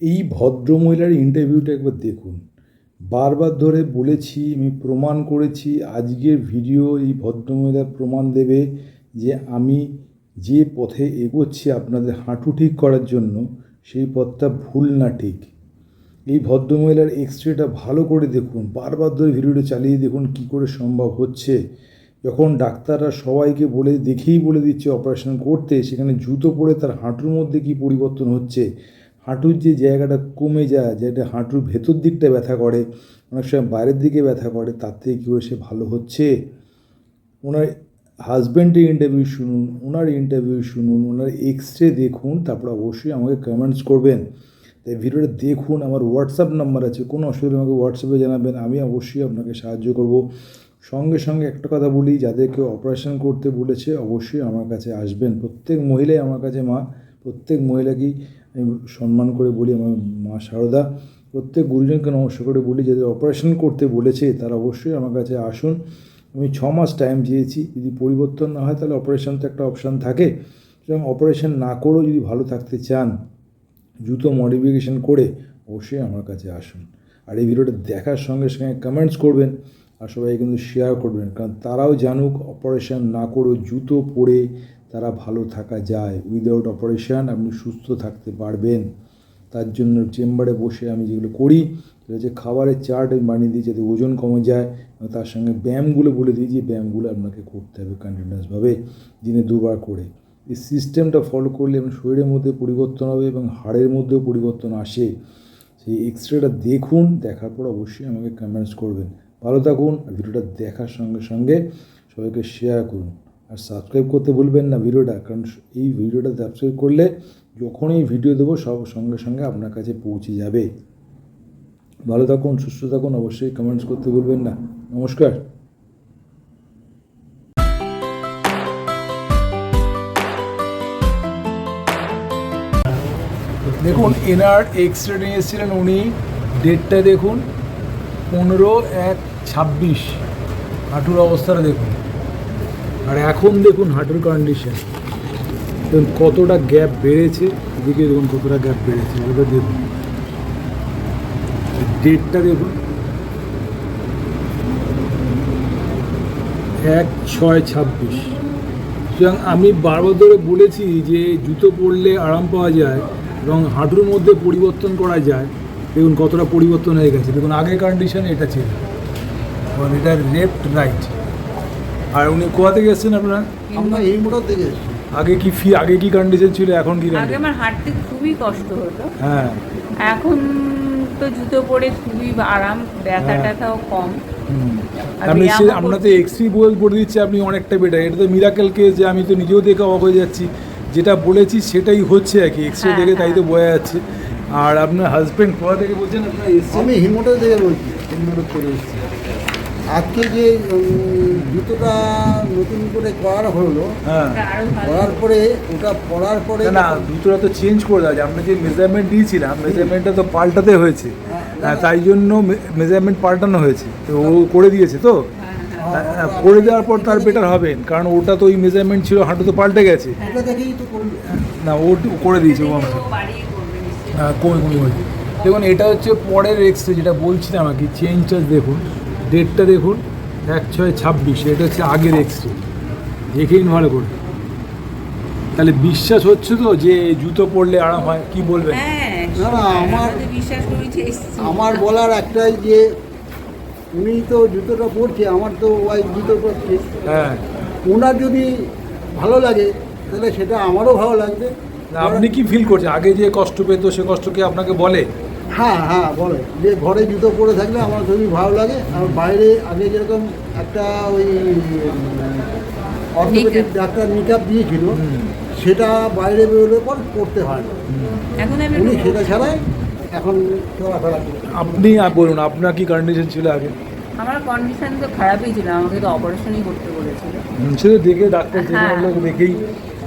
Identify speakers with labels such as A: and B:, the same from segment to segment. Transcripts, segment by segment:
A: এই ভদ্রমহিলার ইন্টারভিউটা একবার দেখুন। বারবার ধরে বলেছি, আমি প্রমাণ করেছি, আজকের ভিডিও এই ভদ্রমহিলা প্রমাণ দেবে যে আমি যে পথে এগোচ্ছি আপনাদের হাঁটু ঠিক করার জন্য, সেই পথটা ভুল না ঠিক। এই ভদ্রমহিলার এক্সরেটা ভালো করে দেখুন, বারবার ধরে ভিডিওটা চালিয়ে দেখুন কী করে সম্ভব হচ্ছে। যখন ডাক্তাররা সবাইকে দেখেই বলে দিচ্ছে অপারেশন করতে, সেখানে জুতো পরে তার হাঁটুর মধ্যে কী পরিবর্তন হচ্ছে, হাঁটুর যে জায়গাটা কমে যায়, যেটা হাঁটুর ভেতর দিকটা ব্যথা করে, অনেক সময় বাইরের দিকে ব্যথা করে, তার থেকে কী করে সে ভালো হচ্ছে। ওনার হাজব্যান্ডের ইন্টারভিউ শুনুন, ওনার ইন্টারভিউ শুনুন, ওনার এক্সরে দেখুন, তারপর অবশ্যই আমাকে কমেন্টস করবেন। তাই ভিডিওটা দেখুন। আমার হোয়াটসঅ্যাপ নাম্বার আছে, কোনো অসুবিধা আমাকে হোয়াটসঅ্যাপে জানাবেন, আমি অবশ্যই আপনাকে সাহায্য করব। সঙ্গে সঙ্গে একটা কথা বলি, যাদেরকে অপারেশন করতে বলেছে অবশ্যই আমার কাছে আসবেন। প্রত্যেক মহিলাই আমার কাছে মা, প্রত্যেক মহিলাকেই আমি সম্মান করে বলি আমার মা শারদা। প্রত্যেক গুরুজনকে নমস্কার করে বলি, যাদের অপারেশন করতে বলেছে তারা অবশ্যই আমার কাছে আসুন। আমি 6 মাস টাইম চেয়েছি, যদি পরিবর্তন না হয় তাহলে অপারেশন তো একটা অপশান থাকে। সুতরাং অপারেশন না করেও যদি ভালো থাকতে চান, জুতো মডিফিকেশান করে অবশ্যই আমার কাছে আসুন। আর এই ভিডিওটা দেখার সঙ্গে সঙ্গে কমেন্টস করবেন, আর সবাই কিন্তু শেয়ার করবেন, কারণ তারাও জানুক অপারেশন না করেও জুতো পরে তারা ভালো থাকা যায়। উইদাউট অপারেশান আপনি সুস্থ থাকতে পারবেন। তার জন্য চেম্বারে বসে আমি যেগুলো করি, সেটা হচ্ছে খাবারের চার্ট আমি বানিয়ে দিই যাতে ওজন কমে যায়, এবং তার সঙ্গে ব্যায়ামগুলো বলে দিই যে ব্যায়ামগুলো আপনাকে করতে হবে কন্টিনিউয়াসভাবে, দিনে 2 বার করে। এই সিস্টেমটা ফলো করলে আপনার শরীরের মধ্যে পরিবর্তন হবে এবং হাড়ের মধ্যেও পরিবর্তন আসে। সেই এক্সরেটা দেখুন, দেখার পর অবশ্যই আমাকে কমেন্টস করবেন। ভালো থাকুন। আর ভিডিওটা দেখার সঙ্গে সঙ্গে সবাইকে শেয়ার করুন, আর সাবস্ক্রাইব করতে ভুলবেন না ভিডিওটা, কারণ এই ভিডিওটা সাবস্ক্রাইব করলে যখনই ভিডিও দেবো সব সঙ্গে সঙ্গে আপনার কাছে পৌঁছে যাবে। ভালো থাকুন, সুস্থ থাকুন, অবশ্যই কমেন্টস করতে ভুলবেন না। নমস্কার। দেখুন, এনার এক্সরে নিয়ে এসেছিলেন উনি, ডেটটা দেখুন 15/1/26। হাঁটুর অবস্থাটা দেখুন, আর এখন দেখুন হাঁটুর কন্ডিশন দেখুন, কতটা গ্যাপ বেড়েছে। এদিকে দেখুন কতটা গ্যাপ বেড়েছে, ওটা দেখুন, ডেটটা দেখুন 1/6/26। সুতরাং আমি বারবার ধরে বলেছি যে জুতো পরলে আরাম পাওয়া যায় এবং হাঁটুর মধ্যে পরিবর্তন করা যায়। দেখুন কতটা পরিবর্তন হয়ে গেছে। দেখুন আগের কন্ডিশন এটা ছিল, এবং এটা লেফট রাইট। আর উনি কোথা থেকে এসেছেন আপনারা?
B: আমরা এই মোটর থেকে এসেছি।
A: আগে কি কন্ডিশন ছিল, এখন কি
C: আগে আমার হাঁটতে খুবই কষ্ট হতো,
A: হ্যাঁ
C: এখন তো জুতো পরে খুবই আরাম, ব্যথা ট্যাথাও কম।
A: আপনি আপনার তো এক্সরি বলে দিচ্ছে, আপনি অনেকটা বেটার। এটা তো মিরাকেল কেস, যে আমি তো নিজেও দেখে অবাক হয়ে যাচ্ছি, যেটা বলেছি সেটাই হচ্ছে আর কি, এক্সরে দেখে তাই তো বোঝা যাচ্ছে। আর আপনার হাজব্যান্ড কোথা থেকে বলছেন আপনার?
B: আমি হিমোটর থেকে বলছি, হিমোটর করে এসেছি। আজকে যে জুতোটা নতুন করে করা হলো,
A: হ্যাঁ
B: করার পরে ওটা পরার পরে
A: না, জুতোটা তো চেঞ্জ করে দেওয়া যায়। আমরা যে মেজারমেন্ট দিয়েছিলাম, মেজারমেন্টটা তো পাল্টাতে হয়েছে, তাই জন্য মেজারমেন্ট পাল্টানো হয়েছে। তো ও করে দিয়েছে, তো করে দেওয়ার পর তার বেটার হবেন, কারণ ওটা তো ওই মেজারমেন্ট ছিল, হাঁটু তো পাল্টে গেছে।
B: ওটা দেখেই তো করলো
A: না, ও করে দিয়েছে ও আমাকে। হ্যাঁ, কমে হয়েছে। দেখুন এটা হচ্ছে পরের এক্সরে, যেটা বলছিলাম আর কি। চেঞ্জটা দেখুন, ডেটটা দেখুন 1/6/26। এটা হচ্ছে আগের এক্সরে, দেখেই ভালো করে। তাহলে বিশ্বাস হচ্ছে তো যে জুতো পরলে আরাম হয়? কি বলবেন?
B: না, আমার বলার একটাই যে উনি তো জুতোটা পরছে, আমার তো ওয়াইফ জুতো পরছে,
A: হ্যাঁ,
B: ওনার যদি ভালো লাগে তাহলে সেটা আমারও ভালো লাগবে।
A: আপনি কি ফিল করছেন? আগে যে কষ্ট পেতো সে কষ্ট কি আপনাকে বলে?
B: হ্যাঁ হ্যাঁ, বলে যে ঘরে জুতো পরে থাকলে আমার খুবই ভালো লাগে। আর বাইরে আগে যেরকম একটা ওই অর্থোপেডিক ডাক্তার নিকাপ দিয়েছিল, সেটা বাইরে বেরোলে পর করতে হয় না। উনি সেটা ছাড়াই এখন চলাফেরা করছে।
A: আপনি বলুন, আপনার কি কন্ডিশন ছিল আগে?
C: আমার কন্ডিশন তো খারাপই ছিল, আমাকে তো অপারেশনই করতে বলেছিল।
A: সে তো দেখে ডাক্তার, যে কোনো লোক দেখেই,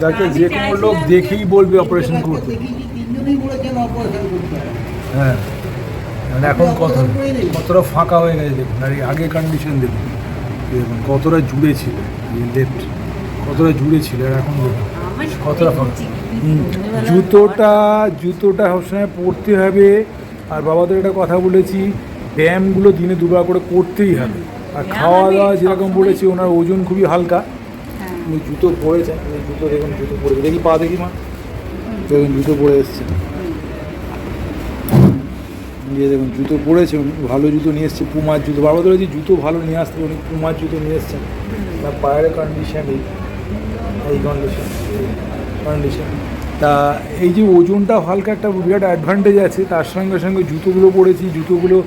A: ডাক্তার যে কোনো লোক দেখেই বলবে অপারেশন করতে।
B: তিনজনেই বলেছেন অপারেশন করতে হবে।
A: হ্যাঁ, মানে এখন কতটা ফাঁকা হয়ে গেছে দেখুন। আর আগে কন্ডিশন দেখুন, দেখুন কতটা জুড়ে ছিল লেফট, কতটা জুড়ে ছিল আর এখন দেখুন
C: আমার
A: কতটা
C: সাথে
A: ফাঁকা।
C: সন্ধ্যেবেলা
A: জুতোটা সবসময় পরতে হবে। আর বাবাদের একটা কথা বলেছি, ব্যায়ামগুলো দিনে দুবার করে করতেই হবে। আর
C: ব্যায়াম
A: খাওয়া
C: আমি
A: দাওয়া যেরকম
C: সবসময়-
A: বলেছি, ওনার ওজন খুবই হালকা।
C: হ্যাঁ।
A: উনি জুতো পরেছেন, এই জুতো দেখুন, জুতো পরে দেখি পা দেখি মা, দেখুন জুতো পরে এসছে। নিয়ে দেখুন জুতো পরেছে, উনি ভালো জুতো নিয়ে এসছে, পুমার জুতো। বাবা ধরেছি জুতো ভালো নিয়ে আসতে, উনি পুমার জুতো নিয়ে এসছেন। তার পায়ের কন্ডিশন এই কন্ডিশন। তা এই যে ওজনটা হালকা একটা বিরাট অ্যাডভান্টেজ আছে। তার সঙ্গে সঙ্গে জুতোগুলো পরেছি, জুতোগুলো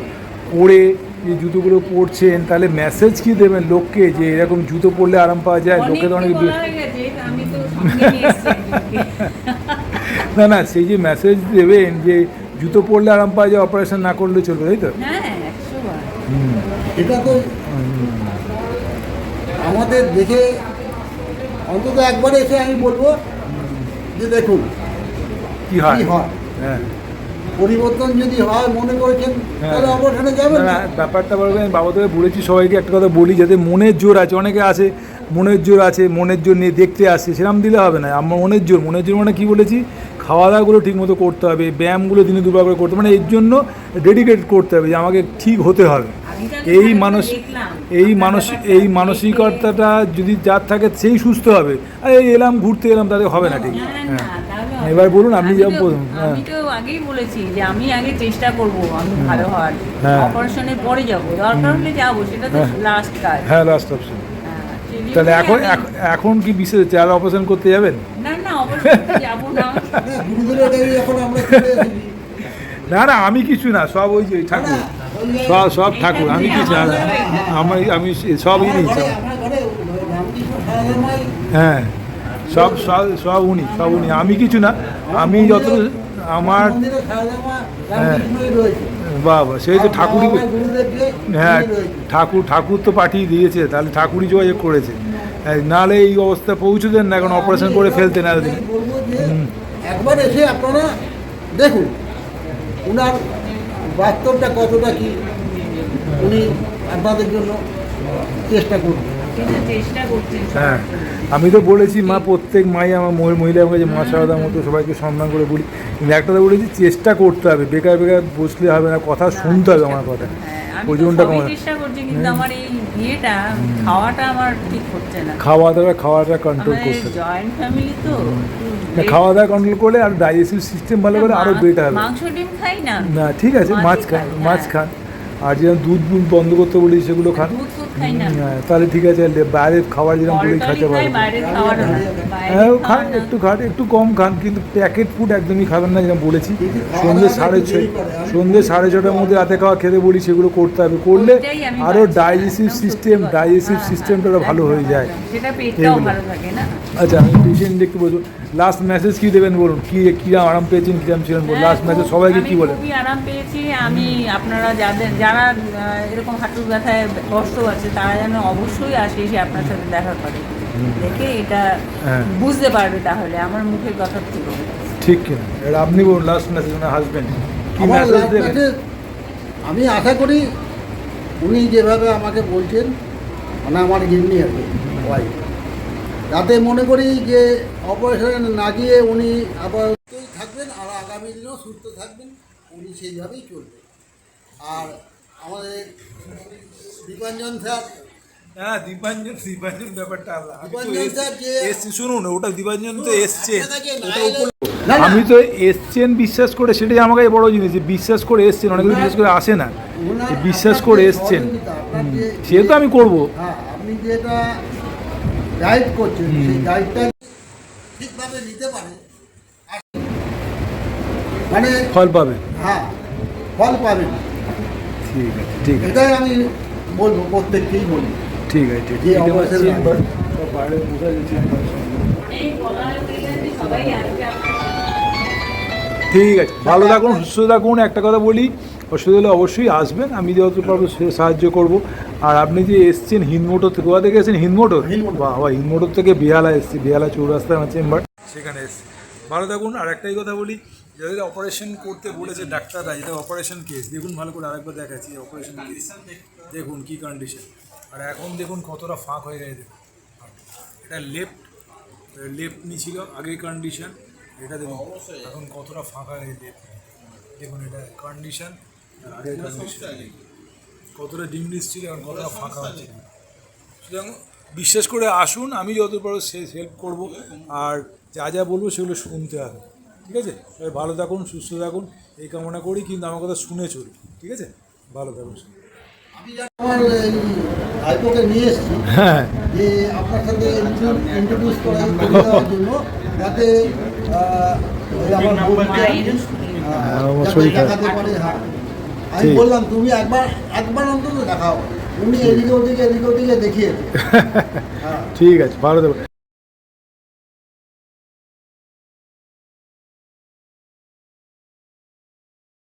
A: পরে যে জুতোগুলো পরছেন, তাহলে মেসেজ কি দেবেন লোককে যে এরকম জুতো পরলে আরাম পাওয়া যায়? লোকে তো অনেক
C: বলা হয়ে গেছে, আমি তো সঙ্গে নিয়ে এসেছি একজনকে।
A: না সেই যে মেসেজ দেবেন যে জুতো পরলে আরাম পাওয়া যায়, অপারেশন না করলে চলবে, তাই তো?
C: হ্যাঁ 100 বার।
B: এটা তো আমাদের দেখে অন্তত একবার এসে আমি বলবো যে দেখুন
A: কি হয়?
B: কি হয়।
A: হ্যাঁ
B: পরিবর্তন যদি হয় মনে করেছেন
A: হ্যাঁ।
B: তাহলে অপারেশনে যাবেন
A: না
B: না।
A: ব্যাপারটা বলবেন, বাবা তোকে বলেছি সবাইকে একটা কথা বলি, যাতে মনের জোর আছে, অনেকে আছে মনের জোর আছে, মনের জোর নিয়ে দেখতে আসে, সেরকম দিলে হবে না। আমার মনের জোর মানে কি বলেছি, খাওয়া দাওয়াগুলো ঠিকমতো করতে হবে, ব্যায়ামগুলো দিনে দুবার করে করতে হবে, মানে এর জন্য ডেডিকেট করতে হবে যে আমাকে ঠিক হতে হবে।
C: আমি তো আগে
A: এই
C: ভালো করে
A: মানুষ
C: দেখলাম।
A: এই
C: আপনার
A: মানস
C: ব্যাপারটা
A: এই
C: দেখে-
A: মানসিকতাটা যদি যার থাকে সেই সুস্থ হবে। আর এই এলাম ঘুরতে এলাম, তাদের হবে না ঠিক।
C: না, না,
A: হ্যাঁ
C: তাহলে হবে
A: এবার
C: না।
A: বলুন, আপনি
C: আমি
A: যেমন
C: তো-
A: প্রথম, হ্যাঁ।
C: আমি তো আগেই বলেছি যে আমি আগে চেষ্টা করব আমি ভালো হওয়ার।
A: হ্যাঁ।
C: অপারেশনের পরে যাব, দরকার হলে যাবো, সেটা তো
A: হ্যাঁ।
C: লাস্ট কাজ।
A: হ্যাঁ লাস্ট অপশন।
C: হ্যাঁ, সেই
A: তাহলে
C: জন্যই
A: এখন
C: আমি-
A: এখন কি বিশেষ আর অপারেশন করতে যাবেন?
C: না অপারেশন যাব না।
B: হ্যাঁ, গুরুদেবের কাছে যখন আমরা চলে এসেছি,
A: না আমি কিছু না, সব ওই যে ঠাকুর, সব ঠাকুর, আমি কিছু না, আমি সবই
B: আমার
A: নিই
B: ঘরে
A: সব।
B: আমার ঘরে রামকৃষ্ণ সারদামাই
A: হ্যাঁ সব উনি, আমি কিছু না, আমি যত আমার
B: মন্দিরে সারদামা রামকৃষ্ণই রয়েছে।
A: বাবা সেই তো ঠাকুরই,
B: আমার গুরুদেবকে
A: হ্যাঁ
B: নিয়ে রয়েছে।
A: ঠাকুর তো পাঠিয়ে দিয়েছে, তাহলে ঠাকুরই যোগাযোগ করেছে। নাহলে এই অবস্থা পৌঁছে দেন না, এখন অপারেশন করে ফেলতেন এতদিন।
B: আমি বলবো যে একবার এসে আপনারা দেখুন উনার বাস্তবটা কতটা কি উনি আপনাদের জন্য চেষ্টা করবেন।
C: কিন্তু চেষ্টা করছেন সবার
A: হ্যাঁ
C: জন্য।
A: আমি তো বলেছি মা, প্রত্যেক মাই আমার মহিলা আমাকে যে মা সারদার মতো সবাইকে সম্মান করে বলি, কিন্তু একটা তো বলেছি চেষ্টা করতে হবে, বেকার বসলে হবে না, কথা শুনতে হবে আমার কথা।
C: হ্যাঁ, আমি তো
A: ওজনটা
C: সবই
A: কমানো,
C: চেষ্টা করছি, কিন্তু আমার এই ইয়েটা খাওয়াটা আমার ঠিক হচ্ছে না।
A: খাওয়াটা কন্ট্রোল
C: আমাদের
A: করতে হবে।
C: জয়েন্ট ফ্যামিলি তো
A: না, খাওয়া দাওয়া কন্ট্রোল করলে আর ডাইজেস্টিভ সিস্টেম ভালো করে আরও বেটার হবে।
C: মাংস ডিম খাই না।
A: না ঠিক আছে, মাছ খান, মাছ খান। আর যেরকম দুধ বন্ধ করতে বলি সেগুলো খান।
C: দুধ ফুদ খাই না।
A: হ্যাঁ, তাহলে ঠিক আছে। বাইরের খাবার যেরকম বলি
C: ফল
A: খেতে
C: টলই খাই,
A: পারবেন।
C: বাইরের খাওয়ার না। বাইরের
A: হ্যাঁ খান,
C: খাওয়ার না।
A: একটু কম খান, কিন্তু প্যাকেট ফুড একদমই খাবেন না, যেরকম বলেছি।
B: কিন্তু
A: সন্ধ্যে
B: খাওয়া দাওয়া একটু দেরি করে।
A: সন্ধ্যে 6:30টার মধ্যে রাতে খাওয়া খেতে বলি, সেগুলো করতে হবে। করলে
C: ওইটাই আমি
A: আরও
C: পারছি না,
A: ডাইজেস্টিভ
C: একদম
A: সিস্টেম
C: সত্যি কথা।
A: সিস্টেমটা ভালো হয়ে যায়।
C: সেটা পেটটাও
A: এগুলো।
C: ভালো থাকে না।
A: আচ্ছা আমি পেশেন্ট একটু বলুন, লাস্ট মেসেজ কি দেবেন বলুন, কিরম আরাম পেয়েছেন, কিরম ছিলেন বলুন, লাস্ট
C: হ্যাঁ,
A: মেসেজ
C: খুব-
A: সবাইকে
C: আমি
A: কি বলেন?
C: খুবই আরাম পেয়েছি। আমি আপনারা যারা এরকম হাঁটুর ব্যথায় কষ্ট আছে, তারা যেন অবশ্যই আসে, এসে আপনার সাথে দেখা করে, দেখে এটা
A: হ্যাঁ।
C: বুঝতে পারবে, তাহলে আমার মুখের কথা থেকে।
A: ঠিক কিনা এটা আপনি বলুন, লাস্ট মেসেজ ওনার হাজব্যান্ড কি
B: আমার
A: মেসেজ
B: last
A: দেবেন?
B: message, আমি আশা করি উনি যেভাবে আমাকে বলছেন, মানে আমার গিন্নি আর কি ওয়াইফ, যাতে মনে করি যে অপারেশন না গিয়ে উনি আপাততই থাকবেন আর আগামী দিনেও সুস্থ থাকবেন, উনি সেইভাবেই চলবেন। আর আমাদের দীপাঞ্জন স্যার,
A: হ্যাঁ দীপাঞ্জন ব্যাপারটা আলাদা। আমি তো
B: দীপাঞ্জন স্যার যে
A: শুনুন, ওটা দীপাঞ্জন তো এসছে,
B: না, না,
A: আমি তো এসছেন বিশ্বাস করে, সেটাই আমার কাছে বড় জিনিস, যে বিশ্বাস করে এসছেন। অনেকে বিশ্বাস করে আসে না,
B: ওনার
A: যে বিশ্বাস করে
B: আপনার যে
A: এসছেন,
B: সহযোগিতা, আপনার যে-
A: সে তো আমি করব।
B: হ্যাঁ, আপনি যেটা গাইড করছেন সেই গাইডটা ঠিকভাবে নিতে পারে মানে
A: ফল পাবে।
B: হ্যাঁ ফল পাবেন।
A: ঠিক আছে
B: এটাই আমি বলবো, প্রত্যেককেই বলবো।
A: ঠিক আছে
B: যে অপারেশন
A: বাইরে বোঝা যাচ্ছে।
C: এই বলা হয়ে গেছে, সবাই আসবে আপনার।
A: ঠিক আছে, ভালো থাকুন, সুস্থ থাকুন। একটা কথা বলি, অসুবিধা হলে অবশ্যই আসবেন, আমি যত পারবো সাহায্য করব। আর আপনি যে এসছেন হিন্দমোটর থেকে, কোথা থেকে এসেছেন? হিন্দমোটর। বাবা, হিন্দমোটর থেকে বেহালা এসেছি, বেহালা চৌরাস্তায় আমার চেম্বার, সেখানে এসেছি। ভালো থাকুন। আর একটাই কথা বলি, যাদের অপারেশন করতে বলেছে ডাক্তাররা, যেটা অপারেশন কেস, দেখুন ভালো করে আরেকবার দেখাচ্ছি, অপারেশন কেস দেখুন কী কন্ডিশন। আর এখন দেখুন কতটা ফাঁক হয়ে গেছে, দেখুন এটা লেফট লেফট নি ছিল আগে কন্ডিশন, এটা দেখুন এখন কতটা ফাঁকা হয়ে লেফট, দেখুন এটা কন্ডিশন আর আগের কন্ডিশন, কতটা ডিমডিস ছিল এখন কতটা ফাঁকা হচ্ছে। সুতরাং বিশ্বাস করে আসুন, আমি যত পারো সে হেল্প করবো, আর যা যা বলবো সেগুলো শুনতে হবে, ঠিক আছে? সবাই ভালো থাকুন, সুস্থ থাকুন এই কামনা করি, কিন্তু আমার কথা শুনে চলুন, ঠিক আছে? ভালো থাকুন।
B: আমি আমার এই ভাইপোকে নিয়ে এসেছি
A: হ্যাঁ,
B: যে আপনার সাথে ইন্ট্রোডিউস করার জন্য, যাতে ওই আমার বোনকে
C: মায়েরও শরীর
A: আমার
B: যাতে
A: শরীর খারাপ।
B: দেখাতে পারে। হ্যাঁ, আমি
A: ঠিক।
B: বললাম তুমি একবার অন্তত দেখাও। উনি এদিকে ওদিকে দেখিয়ে হ্যাঁ
A: ঠিক আছে, ভালো থাকুন।